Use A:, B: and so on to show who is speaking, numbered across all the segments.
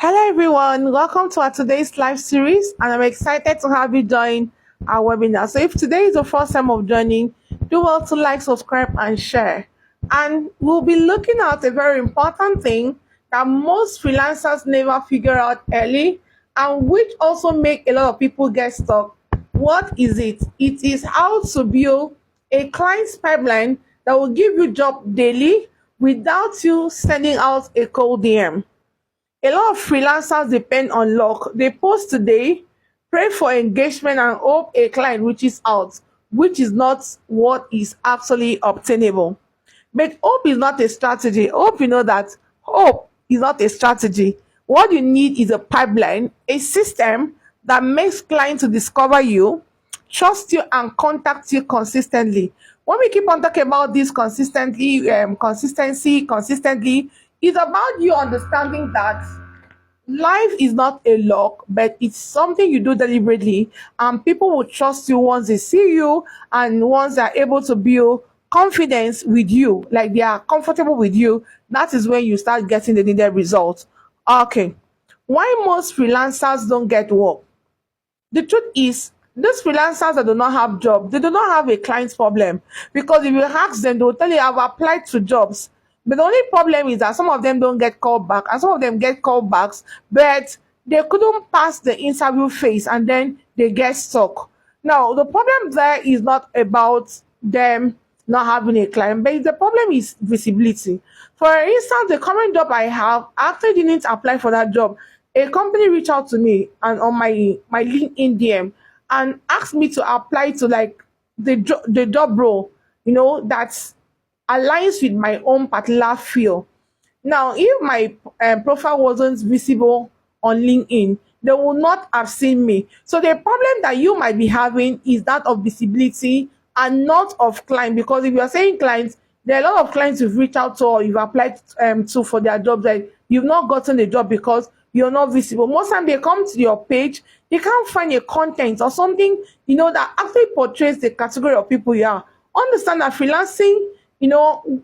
A: Hello everyone, welcome to our today's live series, and I'm excited to have you join our webinar. So if today is the first time of joining, do well to like, subscribe and share. And we'll be looking at a very important thing that most freelancers never figure out early, and which also make a lot of people get stuck. What is it? It is how to build a client's pipeline that will give you job daily without you sending out a cold DM. A lot of freelancers depend on luck. They post today, pray for engagement, and hope a client reaches out, which is not what is actually obtainable. But hope is not a strategy. Hope you know that hope is not a strategy. What you need is a pipeline, a system that makes clients to discover you, trust you, and contact you consistently. When we keep on talking about this consistently, it's about you understanding that life is not a luck, but it's something you do deliberately, and people will trust you once they see you and once they're able to build confidence with you, like they are comfortable with you. That is when you start getting the needed results. Okay, why most freelancers don't get work? The truth is, these freelancers that do not have job, they do not have a client's problem, because if you ask them, they will tell you I've applied to jobs. But the only problem is that some of them don't get called back, and some of them get called backs, but they couldn't pass the interview phase and then they get stuck. Now, the problem there is not about them not having a client, but the problem is visibility. For instance, the current job I have, after I didn't apply for that job, a company reached out to me and on my LinkedIn DM and asked me to apply to like the job role, that aligns with my own particular field. Now, if my profile wasn't visible on LinkedIn, they will not have seen me. So the problem that you might be having is that of visibility and not of client. Because if you are saying clients, there are a lot of clients you've reached out to or you've applied to for their jobs that you've not gotten the job because you're not visible. Most time they come to your page, they can't find a content or something, that actually portrays the category of people you are. Understand that freelancing,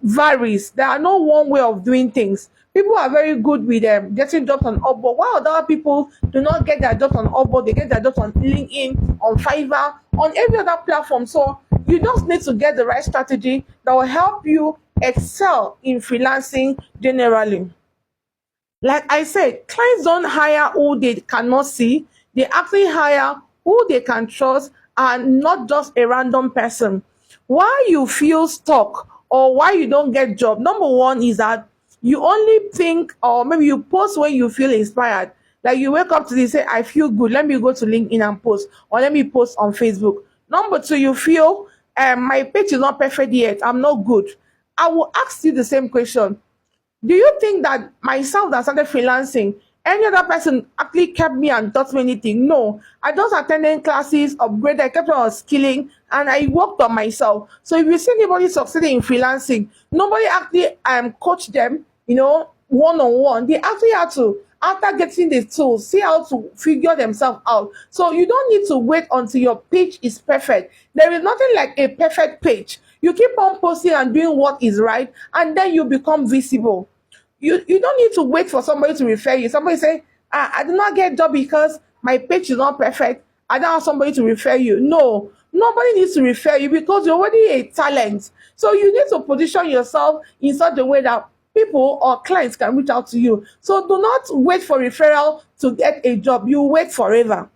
A: varies. There are no one way of doing things. People are very good with getting jobs on Upwork, while other people do not get their jobs on Upwork. They get their jobs on LinkedIn, on Fiverr, on every other platform. So you just need to get the right strategy that will help you excel in freelancing generally. Like I said, clients don't hire who they cannot see. They actually hire who they can trust, and not just a random person. Why you feel stuck or why you don't get job? Number one is that you only think, or maybe you post when you feel inspired. Like you wake up today, say, I feel good. Let me go to LinkedIn and post, or let me post on Facebook. Number two, you feel my page is not perfect yet. I'm not good. I will ask you the same question. Do you think that myself that started freelancing, any other person actually kept me and taught me anything? No. I just attended classes, upgraded, I kept on skilling, and I worked on myself. So if you see anybody succeeding in freelancing, nobody actually coached them, one-on-one. They actually had to, after getting the tools, see how to figure themselves out. So you don't need to wait until your page is perfect. There is nothing like a perfect page. You keep on posting and doing what is right, and then you become visible. You don't need to wait for somebody to refer you. Somebody say, I did not get a job because my page is not perfect. I don't have somebody to refer you. No, nobody needs to refer you because you're already a talent. So you need to position yourself in such a way that people or clients can reach out to you. So do not wait for referral to get a job. You wait forever.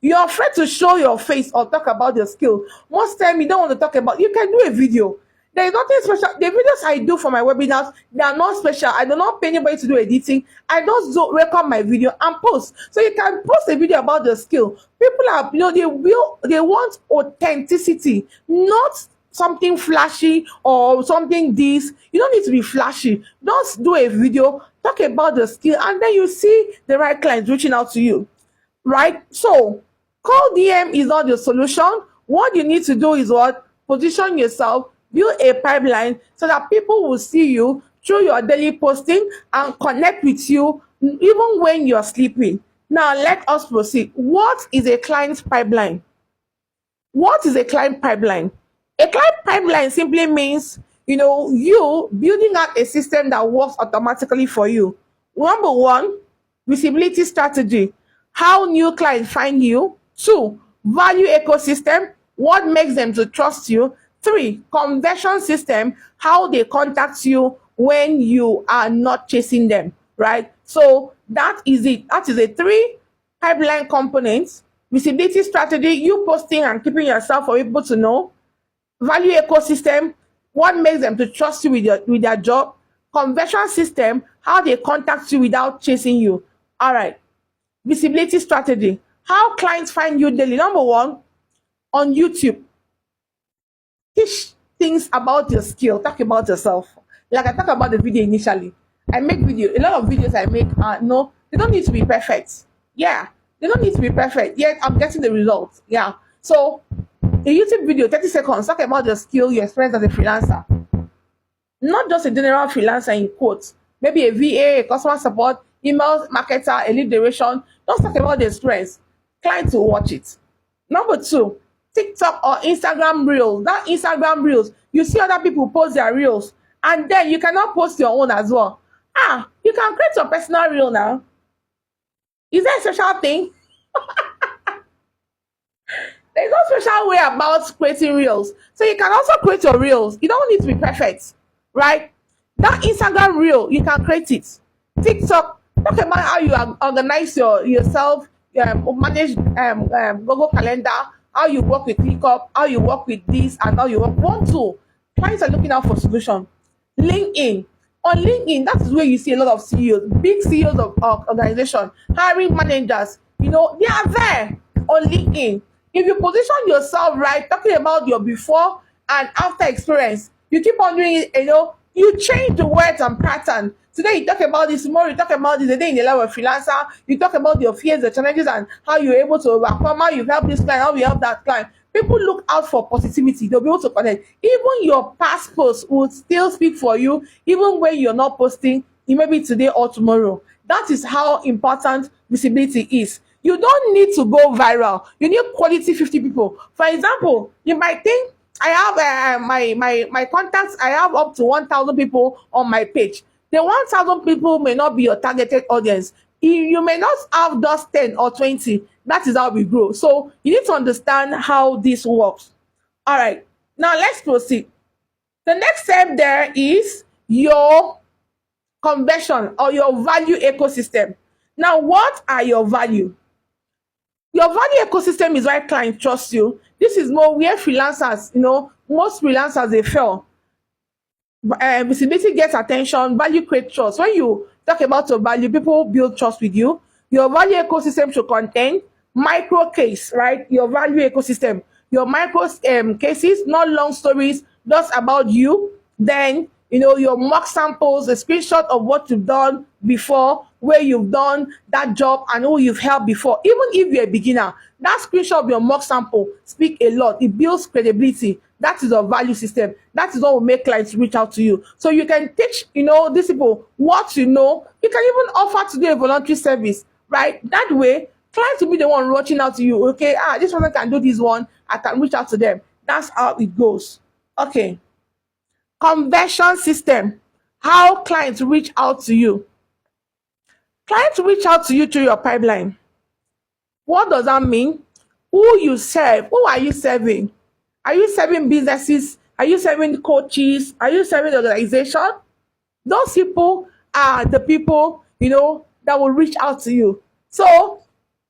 A: You're afraid to show your face or talk about your skill. Most time you don't want to talk about. You can do a video. There is nothing special. The videos I do for my webinars, they are not special. I do not pay anybody to do editing. I just do record my video and post. So you can post a video about the skill. People are, they want authenticity, not something flashy or something this. You don't need to be flashy. Just do a video, talk about the skill, and then you see the right clients reaching out to you. Right? So cold DM is not the solution. What you need to do is what? Position yourself, build a pipeline so that people will see you through your daily posting and connect with you even when you're sleeping. Now let us proceed. What is a client pipeline? What is a client pipeline? A client pipeline simply means, you building out a system that works automatically for you. Number one, Visibility strategy, how new clients find you. 2, value ecosystem, what makes them to trust you. 3, conversion system, how they contact you when you are not chasing them, right? So that is it. That is a 3 pipeline components. Visibility strategy, you posting and keeping yourself for people to know. Value ecosystem, what makes them to trust you with their job. Conversion system, how they contact you without chasing you. All right. Visibility strategy, how clients find you daily. Number 1, on YouTube, teach things about your skill, talk about yourself. Like I talked about the video initially. I make video, a lot of videos I make are no, they don't need to be perfect. Yeah, they don't need to be perfect. Yet I'm getting the results. Yeah. So a YouTube video, 30 seconds, talk about your skill, your experience as a freelancer. Not just a general freelancer in quotes, maybe a VA, a customer support, email marketer, a lead generation. Don't talk about the experience. Clients will watch it. Number 2, TikTok or Instagram Reels. That Instagram Reels, you see other people post their Reels, and then you cannot post your own as well. You can create your personal Reel now. Is that a special thing? There's no special way about creating Reels. So you can also create your Reels. You don't need to be perfect, right? That Instagram Reel, you can create it. TikTok, talk about how you organize yourself, manage Google Calendar, how you work with ClickUp, how you work with this, and how you work. 1, 2, clients are looking out for solution. LinkedIn. On LinkedIn, that is where you see a lot of CEOs, big CEOs of organization, hiring managers. You know, they are there on LinkedIn. If you position yourself right, talking about your before and after experience, you keep on doing it, you change the words and pattern. Today you talk about this, tomorrow you talk about this, the day in the life of a freelancer, you talk about your fears, the challenges, and how you're able to overcome, how you help this client, how you help that client. People look out for positivity. They'll be able to connect. Even your past posts will still speak for you, even when you're not posting, it may be today or tomorrow. That is how important visibility is. You don't need to go viral. You need quality 50 people. For example, you might think, I have my contacts, I have up to 1,000 people on my page. The 1,000 people may not be your targeted audience. You may not have just 10 or 20. That is how we grow. So you need to understand how this works. All right. Now let's proceed. The next step there is your conversion or your value ecosystem. Now, what are your value? Your value ecosystem is why clients trust you. This is more where freelancers, most freelancers, they fail. Visibility gets attention, value creates trust. When you talk about your value, people build trust with you. Your value ecosystem should contain micro case, right? Your value ecosystem, your micro cases, not long stories, just about you. Then, your mock samples, a screenshot of what you've done before, where you've done that job, and who you've helped before. Even if you're a beginner, that screenshot of your mock sample speak a lot. It builds credibility. That is your value system. That is what will make clients reach out to you. So you can teach, these people what you know. You can even offer to do a voluntary service, right? That way, clients will be the one reaching out to you. Okay, this person can do this one. I can reach out to them. That's how it goes. Okay. Conversion system. How clients reach out to you. Clients reach out to you through your pipeline. What does that mean? Who you serve. Who are you serving? Are you serving businesses? Are you serving coaches? Are you serving the organization? Those people are the people, that will reach out to you. So,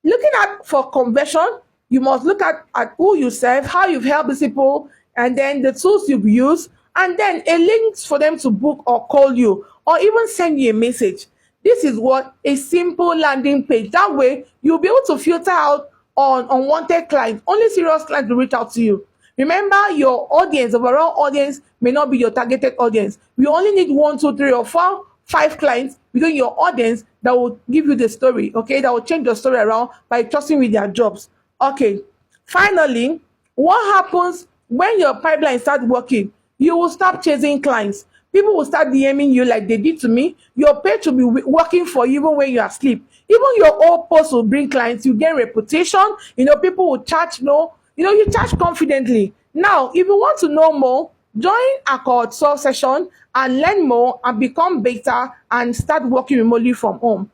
A: looking at for conversion, you must look at who you serve, how you've helped these people, and then the tools you've used, and then a link for them to book or call you, or even send you a message. This is what a simple landing page. That way, you'll be able to filter out on unwanted clients. Only serious clients will reach out to you. Remember, your audience, overall audience, may not be your targeted audience. We only need 1, 2, 3, or 4, 5 clients within your audience that will give you the story, okay? That will change the story around by trusting with their jobs. Okay. Finally, what happens when your pipeline starts working? You will stop chasing clients. People will start DMing you like they did to me. Your page will be working for you even when you are asleep. Even your old post will bring clients. You gain reputation. People will charge, you charge confidently. Now, if you want to know more, join our call 12 session and learn more and become better and start working remotely from home.